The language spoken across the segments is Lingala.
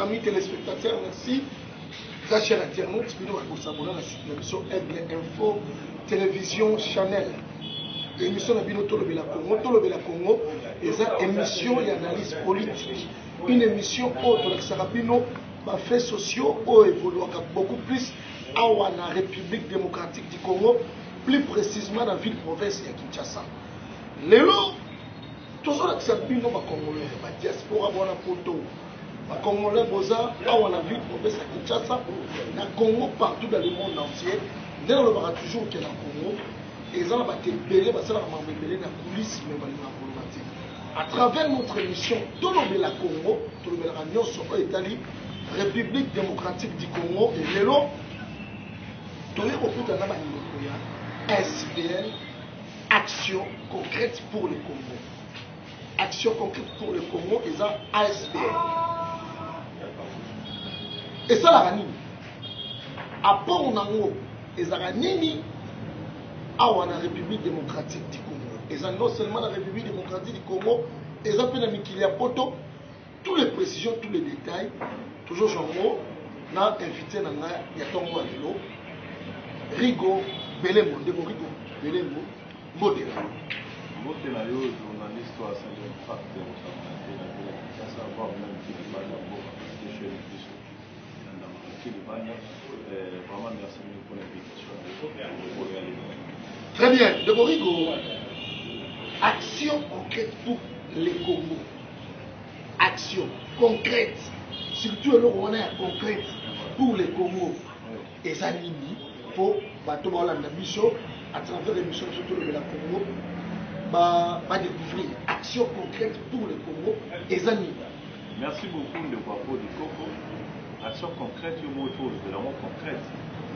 amis téléspectateurs, merci. Chers internautes, nous allons s'abonner à l'émission Aigle Info Télévision Channel. L'émission de Tolobela Congo. Tolobela Congo est une émission d'analyse politique. Une émission autre de Sarabino, faits sociaux, où évolue beaucoup plus à la République démocratique du Congo, plus précisément dans la ville-province de Kinshasa. Lélo, tout ça, c'est un Congolais, la diaspora, la photo. Les Congolais, à la ville-province de Kinshasa, dans le Congo, partout dans le monde entier, dans le bar toujours qu'il y a le Congo, et ça va être belé, ça va être belé dans la coulisse, mais dans la problématique. À travers notre émission, tout le monde Congo, tout le monde Nyon sur l'Italie, République démocratique du Congo, et Lélo, tout le monde SBL, action concrète pour le Congo. Action concrète pour le Congo, et ça, ASBL. Et ça, la ranine. À part on a et ça, la nini, à la République démocratique du Congo. Et ça, non seulement la République démocratique du Congo, et ça, peut y a poto, toutes les précisions, tous les détails, toujours en mot, on a invité il y a ton mot à vélo, Rigo, Belemo, Rigo, Belemo, Modela. Modela, journaliste, à Saint-Jean, ça va même qui n'est pas d'abord, chez les Christ. Vraiment, merci pour l'invitation. Très bien, de Borigo, action concrète pour les Congo. Action concrète, surtout le Rwanda concrète pour les Congo. Et ça, il faut la mission à travers l'émission surtout le Congo, découvrir action concrète pour le Congo et ça. Merci beaucoup de Wapo du Coco. Action concrète, il y a un mot vraiment concrète.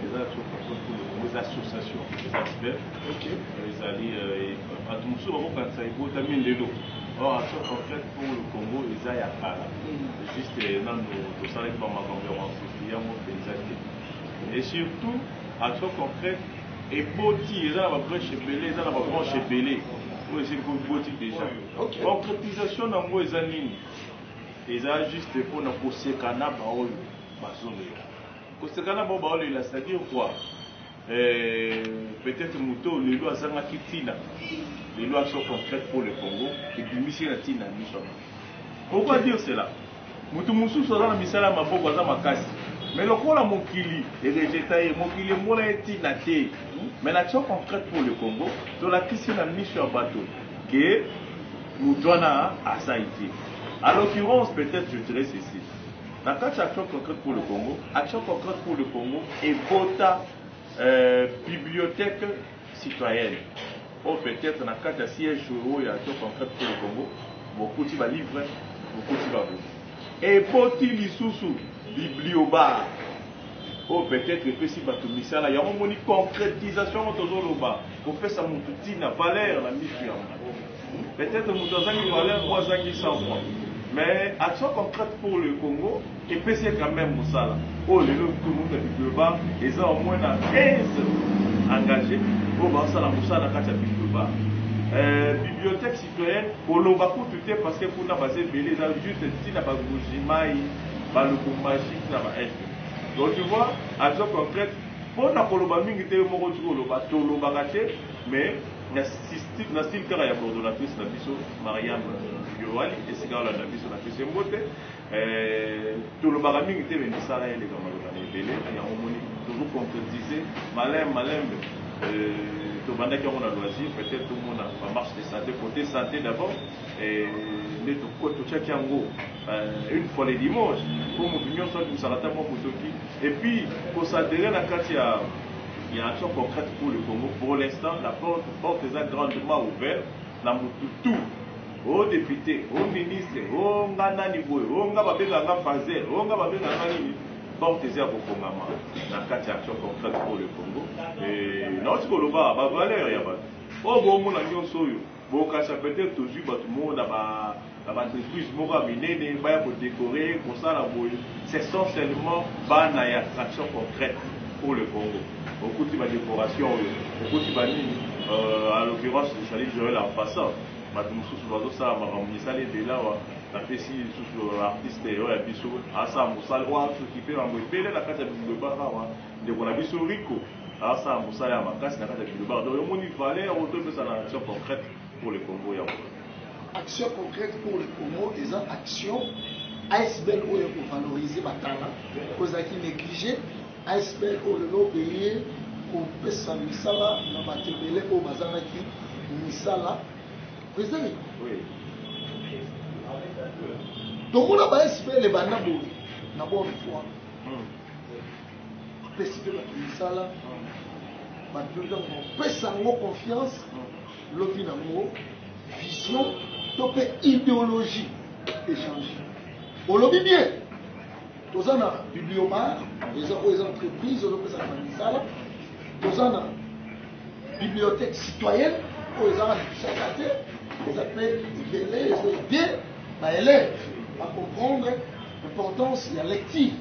Les actions concrètes pour les associations, les aspects. Les alliés, à tout le monde, quand ça y est, il y a des or, action concrète pour le Congo, les aïe à Kala. Juste dans nos salles de ma conférence, il y a un mot de et surtout, action concrète, et boti, ils ont la branche belé, ils ont la branche belé. Oui, c'est une boutique déjà. Concrétisation dans moi, ils ont ligne. Ils ont juste pour nous pousser Kana Baol. Kosekana Baol, c'est-à-dire quoi? Peut-être Mouto, les lois Zanga Kitina, les lois sont concrètes pour le Congo, et puis Michel Tina Mission. Pourquoi dire cela? Moutou Moussou sera la Misala Maboko Zamakasi. Mais le rôle à Mokili est rejeté, Mokili Mola est inaté. Mais l'action concrète pour le Congo, dans la question de la mission à bateau, que nous donnons à Saïti. À l'occurrence, peut-être je dirais ceci. Dans la action concrète pour le Congo, action concrète pour le Congo est votre bibliothèque citoyenne. Ou peut-être dans le siège où il y a action concrète pour le Congo, beaucoup de livres, beaucoup de livres. Et pour les sous bibliobar. Oh, peut-être que si il y a une concrétisation pour faire ça, la valeur, la mission. Peut-être que nous avons une valeur 3 ans qui s'en vont. Mais action concrète pour le Congo, et puis c'est quand même ça. Oh, les gens, tout le monde est bibliobar, ils ont au moins 15 engagés pour voir ça, la carte bibliobar. Bibliothèque citoyenne, pour le Bakou, tout est parce que pour nous, c'est juste si la Bagoujimaï, le coup magique, donc tu vois, action concrète, pour la Kolobaming, il y a un mais il y a un style qui est coordonnatrice de la mission, Mariam Yoali, et c'est quand la mission de la mission Mbote. Tout le baraming était venu ça, les gamins, il y a un toujours concrétisé, malin. Pendant qu'on a loisir, peut-être tout le monde a marche de santé, côté santé d'abord, et une fois les dimanches, pour mon opinion, et puis, pour s'adhérer à la carte, il y a une action concrète pour le Congo. Pour l'instant, la porte est grandement ouverte, tout, aux députés, aux ministres, aux Nganani, aux Ngababega Fazel, aux Ngababega Nganini. Porte à Bokongama, la carte action concrète pour le Congo. Et non, c'est que le bas, la valeur, il y a pas. Oh, bon, mon ami, soyo. Bon, quand ça peut être toujours, tout le monde a la entreprise, moi, pour décorer, pour ça, c'est essentiellement une action concrète pour le Congo. Beaucoup de décoration, beaucoup de à l'occurrence, je suis allé en passant. bato mosusu bazosala makambo misala ebele awa bapesi lisusu artiste oyo ya biso asala mosala oyo sokipe mambo ebele na kati ya bilobaka awa ndeko na biso riko asala mosala ya makasi na kati ya bilobaka donc omoni valeur oyo topesa na action concrète pour le Congo yango. Action concrète pour le Congo eza action ASBL oyo kovaloriser batala kozalaki négligé ASBL oyo lelo paye kopesa misala na bato ebele oyo bazalaki misala ezali tomona ba ASBL ebanda boye na bonne foi apesi mpe bato misala bato opesa yango confiance lobi nango vision to mpe idéologie échange olobi bien toza na bibliomar eza oyo eza entreprise ozopesa na misala toza na bibliothèque citoyenne oyo eza na bisaka te eza mpe ebele ezoede baélève bacomprendre l'importance ya lecture.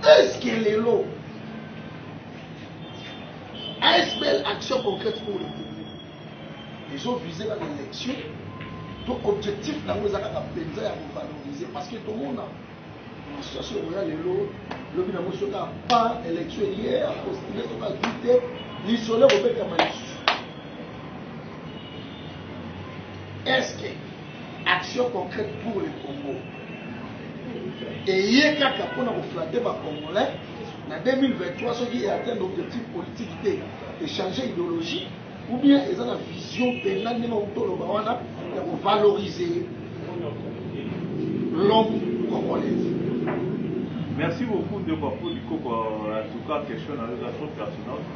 Est-ce que lelo ASBL action concrète pour le Congo ils ont visé dans l'élection donc objectif nango eza kaka mpenza ya kovaloriser parce que tomona na situation royale lelo lobi nango soki pas élection hier postulé soki azwi te lisolo kobetama lisusu. Est-ce que action concrète pour le Congo eye kaka mpona koflater bacongolais na 2023 soki atteindre l'objectif politique te échanger idéologie ou bien ils ont la vision pénale de valoriser l'homme congolais. Merci beaucoup de Papo Dikoko. En tout cas, question dans les actions pertinentes.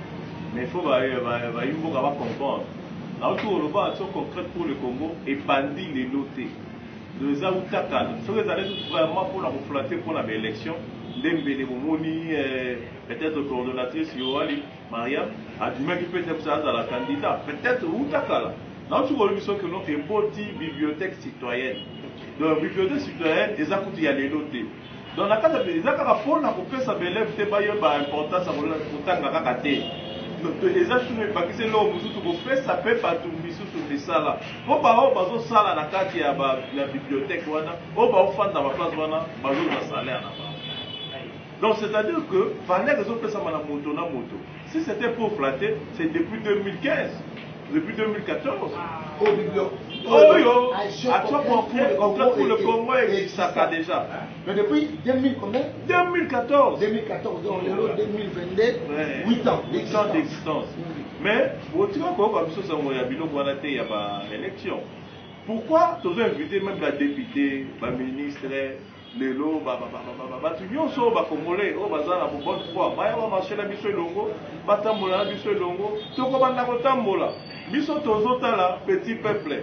Mais il faut comprendre. Là où le bas action concrète pour le Congo et bandi les lotés. Les Aoutakal. Ce que vous allez vraiment pour la reflater pour l'élection. Dembélé Momoni, peut-être coordonnatrice Yoali, Maria, a du mal qui peut être ça dans la candidat. Peut-être Outakala. Dans tout le monde, que nous avons une bibliothèque citoyenne. Dans la bibliothèque citoyenne, ils ont y aller noter. Dans la carte de l'État, pour la couper sa belle, c'est pas une importance à vous les les achats pas que c'est là où vous faites ça peut pas tout mis sur ça là. Au bas au ça là la carte il y a la bibliothèque wana. Au bas au fond dans la place wana, bazo na salaire là. Donc c'est-à-dire que fallait que les ça na moto na moto. Si c'était pour flatter, c'est depuis 2015, depuis 2014. Au bibliothèque. Oh yo, action concrète pour le Congo existe ça déjà. Mais depuis 2000 combien 2014. 2014, donc le 2022, 8 ans d'existence. Mais, tu vois quoi, comme ça, il y a une élection. Pourquoi tu as invité même la députée, la ministre, les lots, tu viens sur les Congolais, au bazar, à bonne foi, tu vas marcher la biso longo, tu vas tambola la biso longo, tu vas tambola. Biso tozota là, petit peuple.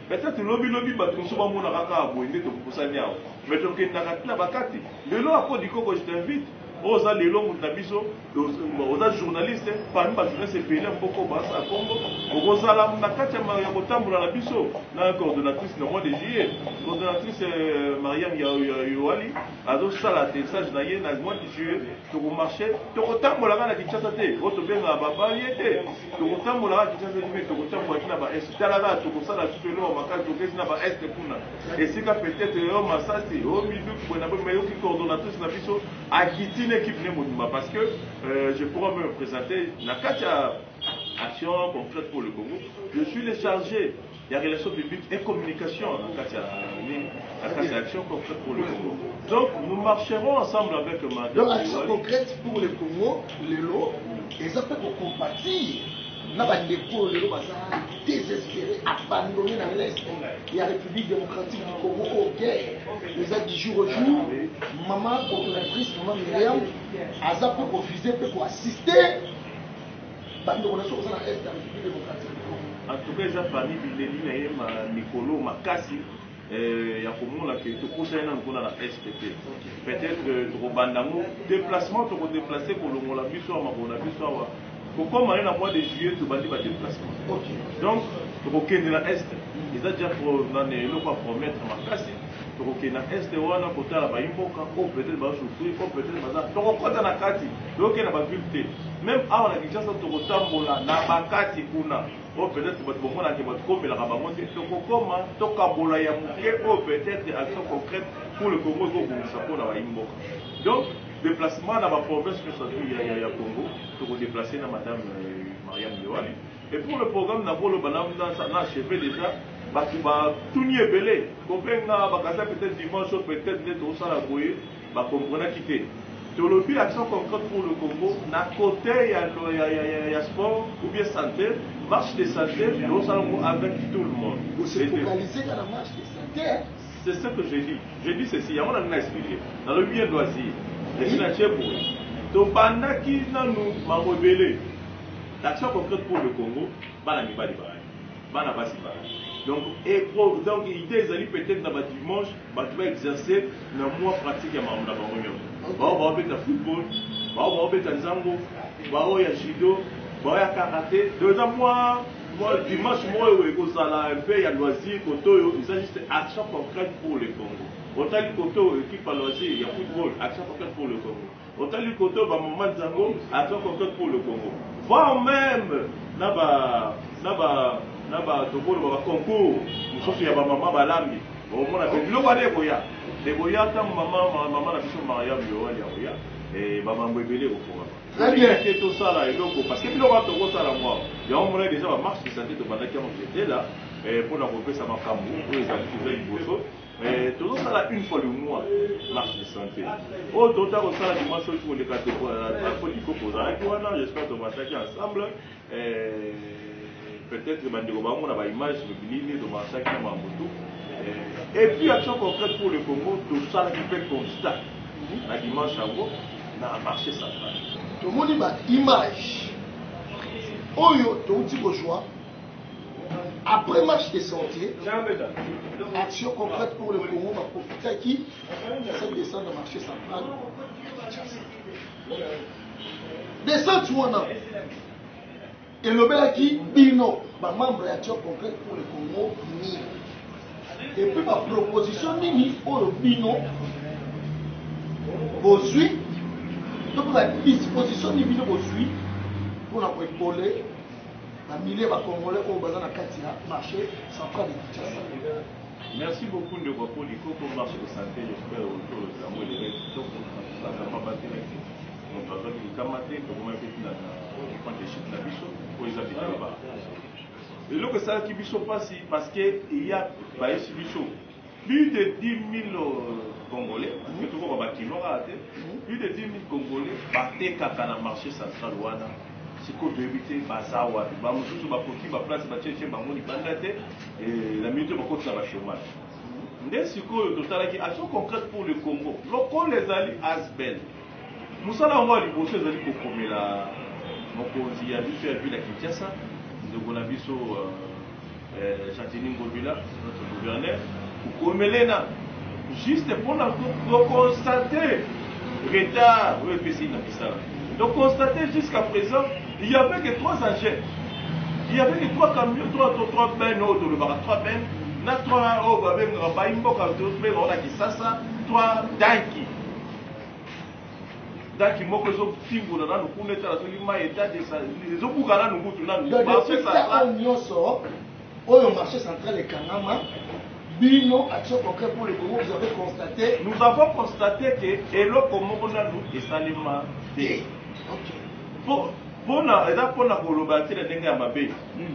Peut-être lobby bato souvent mon araka aboyé to kusanya mais to ke na bakati lelo apo dikoko je t'invite oza lelo muta biso oza journaliste parmi ba journaliste pays mboko basa Congo okozala na kati ya kotambola na biso na coordonnatrice na mois de juillet coordonnatrice Mariam Yoali azo sala message na ye na mois de juillet to ko marcher to kotambola na Kinshasa te o to benga ba variété to kotambola na Kinshasa te to kotambola na ba estala to ko sala solo makali to kesi na ba est kuna et c'est peut-être o masasi o midu ko na ba meyo ki coordonnatrice na biso akiti une équipe parce que je pourrais me présenter la Katia Action concrète pour le Congo. Je suis le chargé de la relation publique et communication la Katia Action concrète pour le Congo. Donc nous marcherons ensemble avec madame. Donc action concrète pour le Congo, les lots, et ça peut compatir. Na bandeko lelo baza désespéré abandonné dans l'Est. Il y a la République démocratique du Congo au guerre. Les a du jour au jour. Maman coordonnatrice, maman Myriam, Aza peut refuser, peut assister. Bandeko na so na Est de la République démocratique du Congo. En tout cas, ils ont parmi Bileli na Nicolo Makasi. Il y a comme que tout conseil dans la SPP. Peut-être Robandango déplacement tu vas déplacer pour le Molabiso à Mabonabiso. Pourquoi on a mois de juillet tu vas dire déplacement. Donc tu vas de la Est. Ils ont déjà promettre ma classe. tokoke na este wana kotala bayimboka o peut-être basouffrir o peut-être baza tokokota na kati tokoke na bavile te même awa na Kinshasa tokotambola na bakati kuna o peut-être bato bomonake bato komelaka bango te tokokoma tokambola ya moke o peut-être action concrète pour le Congo ekobongisa mpona bayimboka. Donc déplacement na baprovince nyonso ya Congo tokodéplace na madame Mariam Lewali. Et pour le programme na boloba na achevé déjà bakuba tuni ebele kobenga bakasa peut-être dimanche peut-être net au sala boye ba comprendre quitté tolobi action concrète pour le Congo na côté ya sport ou bien santé marche de santé au sala avec tout le monde. Vous se focalisez dans la marche de santé. C'est ce que j'ai dit ceci ya on a expliqué dans le bien loisir les financiers pour to bandaki nanu ma rebelle l'action concrète pour le Congo bana mibali bana basi bana. Donc l'idée est peut-être dans le dimanche, tu vas exercer le mois pratique à Mamda Barounion. Tu vas faire le football, tu vas faire le zango, tu vas faire le judo, tu vas faire le karaté. Deuxième mois, dimanche, il y a loisir, il s'agit juste d'action concrète pour le Congo. Autant le Koto, équipe à loisir, il y a football, action concrète pour le Congo. Autant le Koto, moment de zango, action concrète pour le Congo. Voire même, naba tokolo ba concours musoso ya ba mama balambi omona pe biloko ale boya de boya ta mama na biso Mariam Lewali ya et ba mambo ebele ko fora très bien que tout ça là eloko parce que biloko to ko sala moi ya omona déjà ba marche de santé to bandaki mo j'étais là pour la repesa makambo pour les activités liboso tout ça là une fois le mois marche de santé au total ko sala dimanche pour les catégories pour les composants et voilà j'espère que on va s'attaquer ensemble peut-être que bandeko bango na ba image le bilili de massacre na Mambutu et puis action concrète pour le Congo tout ça qui fait constat na dimanche yango na marché central to moni ba image oyo to uti ko joie après marche de santé action concrète pour le Congo va profiter qui ça descend dans marché central descente wana et le belaki bino ba membre action concrète pour le Congo ni et puis ma proposition nini pour le bino vous suit donc la disposition ni bino vous suit pour la épauler la milliers va congolais au bazar na katia marché central de Kinshasa. Merci beaucoup de votre polico pour marché de santé j'espère autour de la moelle donc ça va pas battre donc ça va nous kamater pour moi petit na prendre des chiffres na biso pour les habiter là-bas. Et là que ça qui biso passe parce que il y a bah ici biso plus de 10 000 Congolais parce que tout le monde va kilo raté plus de 10 000 Congolais battent kaka na marché central wana siko éviter bazawa ba mususu ba koki ba place ba tchétché bango ni bandate et la minute ba kotsa ba chômage ndé siko total qui action concrète pour le Congo loko les ali asbel musala ngo ali bosso ezali ko komela mokonzi ya biso ya ville ya Kinshasa ndeko na biso Chantini Ngobila notre gouverneur komelena juste pour la constater retard oui puis c'est na bisala donc constater jusqu'à présent il n'y avait que 3 engins il n'y avait que 3 camions 3 bennes autour de 3 bennes na 3 au avec baimboka mais on a qui ça 3 danki daki moko zo tingo na no kuneta la solima état de ça zo bukana no mutu na marché central nyoso oyo marché central et Kanama bino action concrète pour le Congo vous avez constaté nous avons constaté que eloko moko na nous esalima te OK pona eza pona koloba te ndenge ya mabe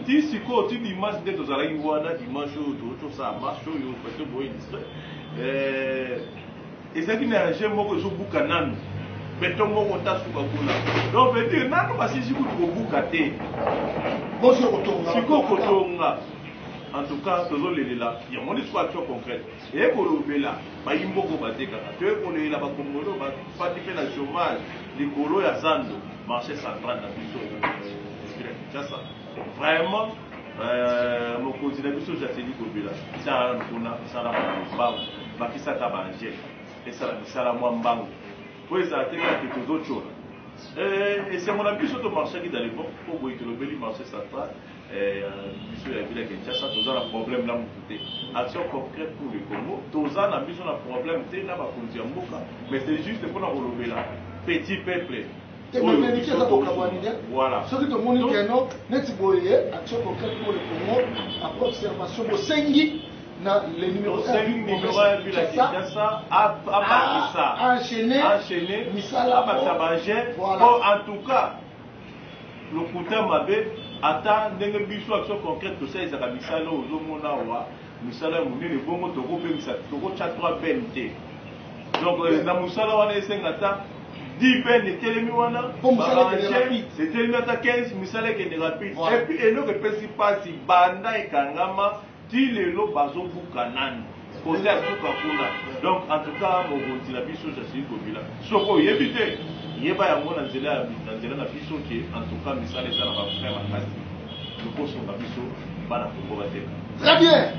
ti siko ti dimanche nde tozalaki wana dimanche oyo tosa marche oyo peut-être boye ezalaki na engin moko ezobuka nanu beton moko tasuka kuna donc veut dire nanu basisi kutu kobuka te siko kotonga en tout cas tozolelela yango nde siko action concrète ekolobela bayimboko batekaka toyekolelela bakongolo bafandi mpe na chômage likolo ya zando marché central na biso Kinshasa vraiment mokonzi na biso Chantini Ngobila sala kuna sala mbangu bakisaka banje esala misala mwa mbangu po ezala te kaka tozocola esengo na biso tomarchaki dans les bancs po boye tolobeli marché central biso ya ville ya Kinshasa toza na problème na mutu te action concrète pour le Congo toza na biso na problème te na bakonzi ya mboka mais c'est juste mpona kolobela petit peuple. Voilà. Ce qui te montre que non, net boye action concrète pour le Congo après observation au Sengi na le numéro 1 ville ya Kinshasa enchaîné misala en tout cas le côté mabe ata ndenge biso action concrète to ça ezaka misala ozomona wa misala munene bongo toko pemisa toko cha 3 BNT donc na musala wana esengata 10 ben etelemi wana etelemi ata 15 misala ekende rapide et puis eloko epesi pasi banda ekangama ti lelo bazobuka nani kote asuka kuna donc en tout cas mokonzi na biso Jacques Kabila soko oyebi te yeba yango na nzela na biso ke en tout cas misala eza na bafrère makasi lokoso na biso bana Kongo bateka. Très bien.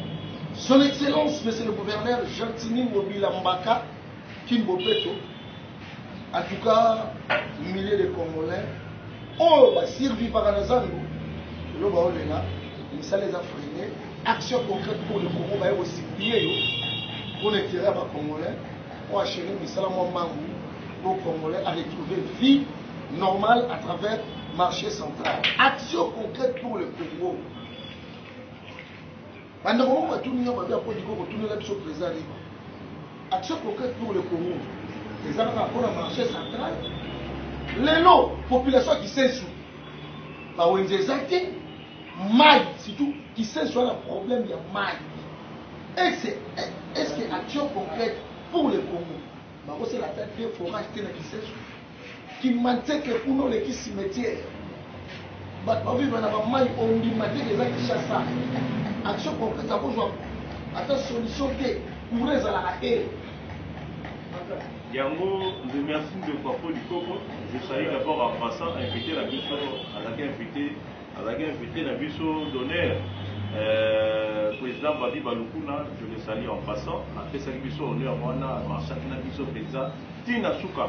Son Excellence, Monsieur le Gouverneur Gentini Mobila Mbaka Kimbopeto, en tout cas, milliers de Congolais, oh, survivre par un azango, le baolela, ça les a freinés, action concrète pour le Congo, va aussi plier, pour les tirer à Congolais, pour acheter le Salamon Mangou, pour Congolais à retrouver vie normale à travers le marché central. Action concrète pour le Congo. Action concrète pour le Congo. Les gens pour le marché central. Les lots, population qui s'est sous. Maille, surtout, qui s'est sur le problème de maille. Est-ce que action concrète pour le Congo? C'est la tête des forages qui s'est sous. Qui maintient que pour nous les cimetières. On dit que les chassent. Action concrète, ça vous attends solution pour les à la haie. Yango, je remercie de Kwapo du Congo. Je salue d'abord en passant inviter la biso, à la invité la biso d'honneur, président Babi Balukuna, je le salue en passant. Après ça, biso honneur, moi, chacun biso président Tina Souka.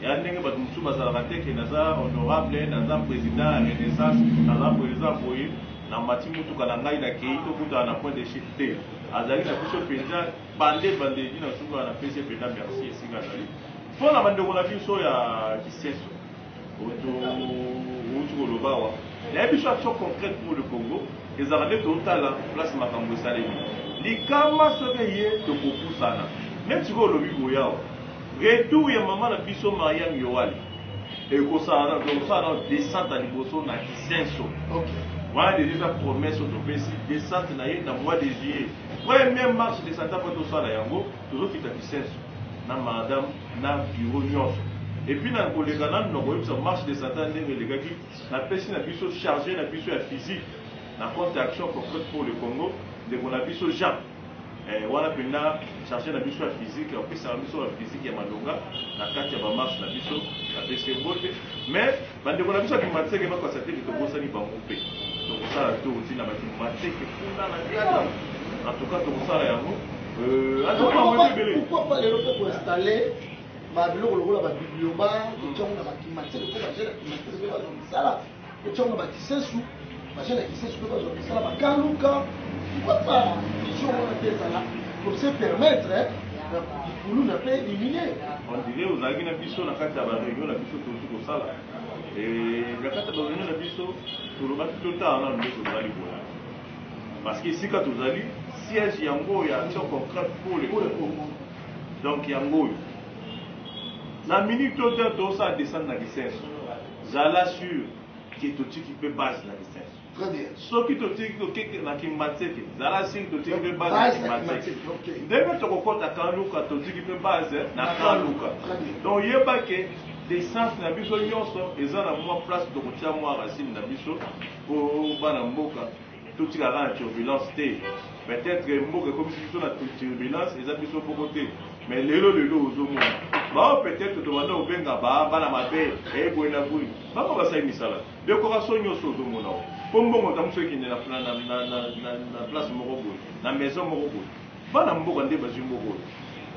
Et à n'engue badumsu bazalate que naza honorable, naza président à Renaissance, naza président Boye. Na mati mutu kana ngai na kei to kuta na point de chef te azali na biso penza bande dina sunga na pese penda merci esinga zali pour la bande na biso ya kiseso oto kolobawa na biso action concrète pour le Congo les arabes totala place makambo salemi likama soke ye to kopusana même si ko lobi goyao retour ya mama na biso Mariam Yoali et ko ça donc ça na descente à liboso na kiseso. OK. Voilà déjà promesse au Topesi, descente dans le mois de juillet. Première marche de Santa Poto Sala Yango, toujours qui t'a dit na madame, na bureau nyos. Et puis dans le collègue, nous avons marche de Santa Poto les gars qui n'a pas si n'a biso chargé, n'a biso physique, n'a pas d'action concrète pour le Congo, de qu'on a biso Jean. Voilà maintenant chargé n'a biso physique, en plus ça a biso physique ya malonga, na carte ya ba marche n'a biso, na PC bote. Mais bande qu'on a biso qui m'a dit que ma constaté que to bossa ni ba moupé. Donc ça la tour aussi na ba qui m'a dit que pour la en tout cas tout ça là yango pourquoi pas les locaux pour installer ba biloko lokola ba biblioba to tshonga ba climatiseur ko ba jela climatiseur ba zo sala to tshonga ba kisesu ba jela kisesu ko ba zo sala ba kaluka pourquoi pas vision on a là pour se permettre pour nous n'a pas éliminer on dirait aux agis na biso na kata ba réunion na biso to ko sala et la kata ba réunion na biso to lo ba to ta na ndo to bali bola parce que ici quand vous allez siège yango ya action concrète pour le Congo donc yango la minute tout ça descend na licence j'alla sûr que tout qui peut base na licence très bien ce qui tout qui na kimateke j'alla sûr tout qui peut base na kimateke dès to ko ta kaluka tout qui peut base na kaluka donc yeba que descente na biso nyonso eza na moi place de kotia moi racine na biso pour bana mboka tout ce qui a la turbulence peut-être que mboka comme si la turbulence et ça biso beaucoup mais lelo aux hommes bah peut-être to wanda obenga ba bana mabe e boina bui ba ba sai misala décoration nyoso aux hommes là pombo ngota mso ki na place moko boy na maison moko boy bana mboka nde bazu moko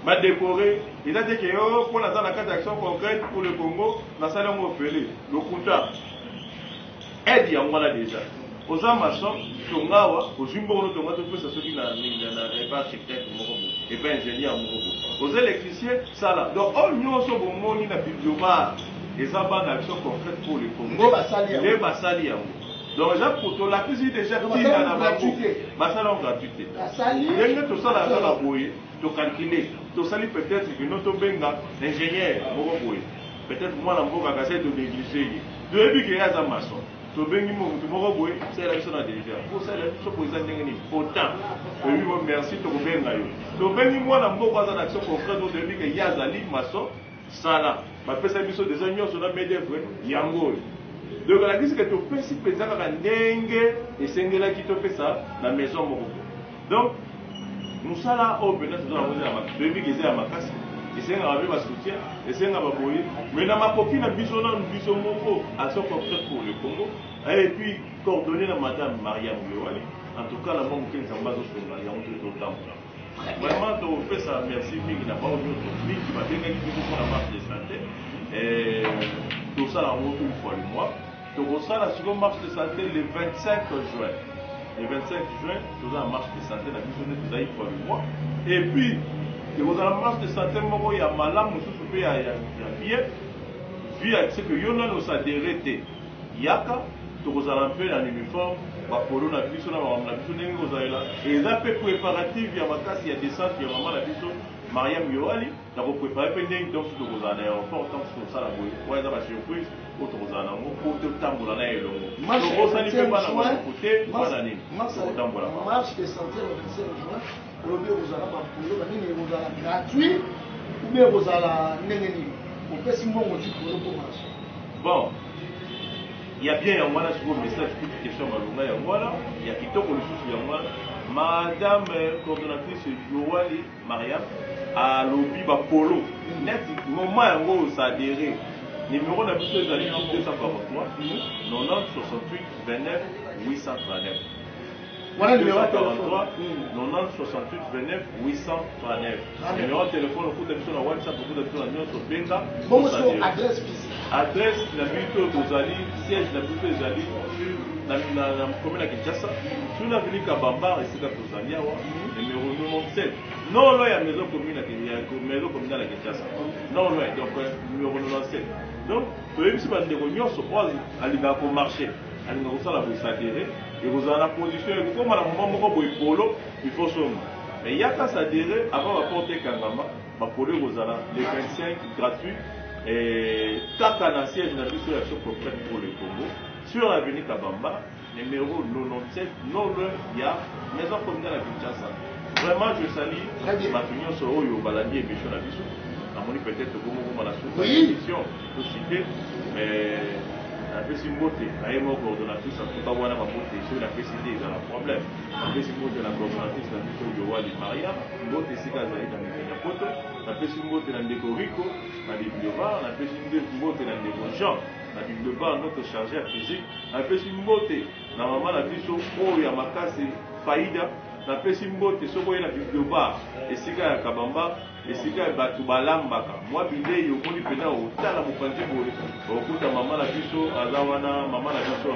ba décorer il a dit que yo pour la carte d'action concrète pour le Congo na sala mo pelé le kunta aide ya ngwana déjà oza maçon tongawa ozimbo tonga to pesa soki na pas architecte moko et pas ingénieur moko oza électricien sala donc all nyonso bomoni na bibliobar eza bana action concrète pour le Congo les basali yango donc eza poto la pesi déjà tina na bango basala en gratuité ndenge tosala kaka boye tocalculer tosali peut-être que no tobenga ingénieur moko boye peut-être mwana mboka kasi todéglige ye toyebi ke aza maçon tobengi motu moko boye sala biso na déjà kosala biso koza ndenge nini autant oyebi mo merci tokobenga yo tobengi mwana mboka aza na action concrète toyebi ke ye azali maçon sala bapesa biso déjà nyonso na medevre yango oyo donc alakisi ke topesi mpenza kaka ndenge esengelaki topesa na maison moko donc mosala oyo mpena toza nango toyebi ke eza ya makasi esengaka mpe basoutien esengaka baboye mais na makoki na biso nanu biso moko action concrète pour le Congo et puis coordonné na madame Mariam Yowali en tout cas la mwa moke nzambe azosonga yango mpe totambola vraiment topesa merci mingi na bao nyonso mingi babengaki biso mpona marche de santé tosala yango une fois le mois tokosala sikoyo marche de santé le 25 juin le 25 juin toza na marche de santé na biso nde toza une fois le mois et puis ekozala marche de santé moko ya malamu mosusu mpe ya bien vi akise ke yo nano osadere te yaka tokozala mpe na uniforme bapolo na biso na makambo na biso ndenge kozalela eza mpe préparative ya makasi ya descente ya mama na biso Mariam Yowali nakoprépare mpe ndenge ntango mosusu tokozala na aéroport ntango mosusu tosala boye oyo eza basurprise oyo tokozala nango po totambola na elongo tokosali mpe bana bakote bana nini tokotambola marche de santé le 25 juin olobi ekozala bapolo banini ekozala gratuit ou bien ekozala ndenge nini opesi mbongo ti polo mpo marche bon il y a bien yango wana sikoyo message toute question malonga yango wana ya kitoko lisusu yango wana madame coordonnatrice Yowali Mariam alobi bapolo neti moment yango osadere numéro na biso ezali 243 90 68 29 839 voilà numéro de 43 90 68 29 839 numéro de téléphone okuta biso na WhatsApp okuta biso na nyonso benga bongo so adresse physique adresse na biso tozali siège na biso ezali na commune ya Kinshasa sur l'avenue Kabamba esika tozali awa numéro 97 non loin ya maison communale ya Kinshasa non loin donc numéro 97 donc toyebisi bandeko nyonso oyo alingaka komarche alingaka kosala bosadere ekozala na position ekokoma na moma moko boye polo il faut somba mais yaka sadere avant baporte ekangama bapolo ekozala le 25 gratuit kaka na siège na biso ya action concrète pour le Congo sur l'avenue Kabamba numéro 97 non loin ya maison communale ya Kinshasa. Vraiment je salue bato nyonso oyo balandi émission na biso namoni peut-être komokoma na suka émission tosite napesi mbote naye moko coordonnatrice atuka wana bambote soki napesi te ezala problème napesi mbote na coordonnatrice na biso Yowali Mariam mbote esika azali na mikenya poto napesi mbote na ndeko Rico na bibliobar napesi mbote na ndeko Jean na bibliobar notre chargé ya physique napesi mbote na mama na biso oyo ya makasi faida napesi mbote soki oye na bibliobar esika ya Kabamba esika bato balambaka mwa bilei omoni mpena otala mopanzi boye okuta mama na biso aza wana mama na biso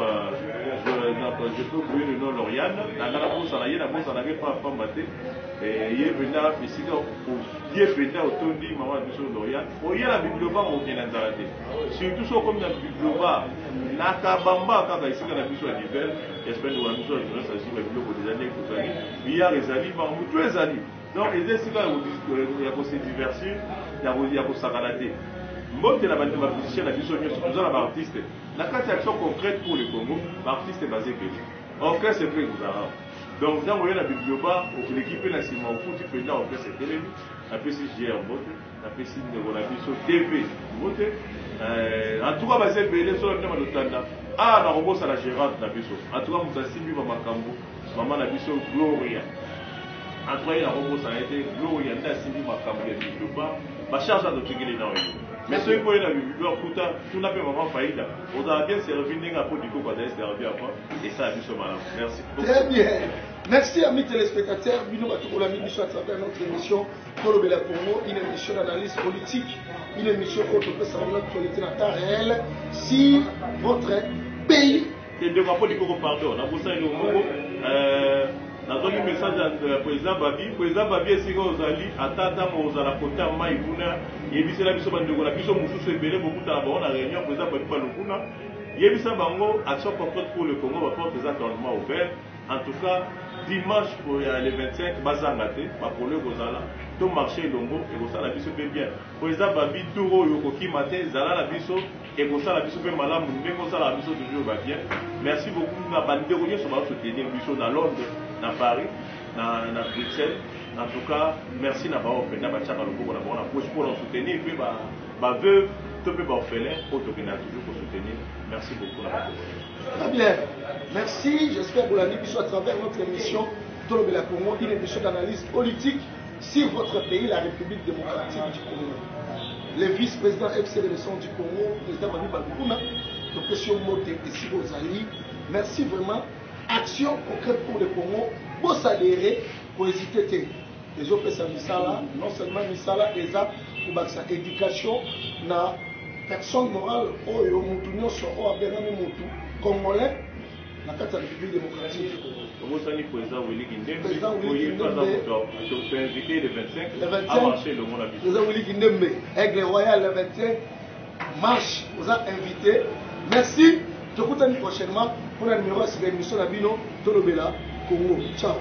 je peux oublier le nom Lauriane nanga nabosana ye nabosanake pamba te ye mpena esika ye mpena otondi mama na biso Lauriane oye na bibliobar okende nzala te surtout so okomi na bibliobar na Kabamba kaka esika na biso ya nivel espèce de biso ya jeunesse asika biloko des années kozali biyar ezali mamutu ezali donc eza esika ya kose divertir ya kosakana te mbote na bamusicien na biso nyonso toza na baartiste na kati ya action concrète pour le Congo baartiste baza ebele orchestre mpe kozala donc ntango oye na bibliobar okoleki mpe na nsima ofuti mpena orchestre etelemi napesi gr mbote napesi ndeko na biso tv mbote en tout cas baza ebele solo mpena balotanda na kobosana gérante na biso en tout cas moto asimbi bamakambo mama na biso Gloria entoyé na kobosana ete Gloria nde asimbi makambo ya bibliobar bacharge atokengeli na oyo mais soki koye na bibliobar kuta tuna mpe mama faida ozala bien servi ndenge apo dikoko azali servi avant esala biso malamu merci très bien merci amis téléspectateurs bino batokolami biso à travers notre émission Tolobela Congo une émission d'analyse politique une émission où on peut savoir l'actualité en temps réel si votre pays et de rapport du pardon na bosa ile moko nazongi message ya président Babi esika ozali atata mo ozala côté ya mai kuna yebisela biso bandeko na biso mosusu ebele bokutana bango na réunion président Babi balokuna yebisa bango action concrète pour le Congo va porter totalement ouvert. En tout cas dimanche pour le 25 bazanga te ba pour le kozala to marché longo et kosala biso pe bien président Babi turo yokoki matin zala la biso et kosala biso pe malamu ndenge kosala biso toujours va bien. Merci beaucoup na bandeko nyonso ba soutenir biso na Londres na Paris na Bruxelles. En tout cas merci na ba openda ba tchaka loboko na bona pour soutenir pe ba veuve to pe ba orphelin autokena toujours pour soutenir. Merci beaucoup na ba. Très bien. Merci. J'espère que vous l'avez vu à travers notre émission Tolobe la Congo, une émission d'analyse politique sur votre pays, la République démocratique du Congo. Le vice-président FC de l'Élection du Congo, le président Babi Balkouna, le président Moté et Sibo Zali. Merci vraiment. Action concrète pour le Congo. Pour s'adhérer, pour hésiter. Les autres personnes Misala, non seulement Misala, les autres pour sa éducation, na personne morale, Oyo Moutounio, Soro, Abenami Moutou, Congolais, la République démocratique. Président Willy Guindembe, invité le 25 à marcher le monde habituel. Président Willy Guindembe, Aigle Royal le 25, marche, vous a invité. Merci. Je vous dis prochainement pour la numéro de l'émission Nabino Tolobela Congo. Ciao.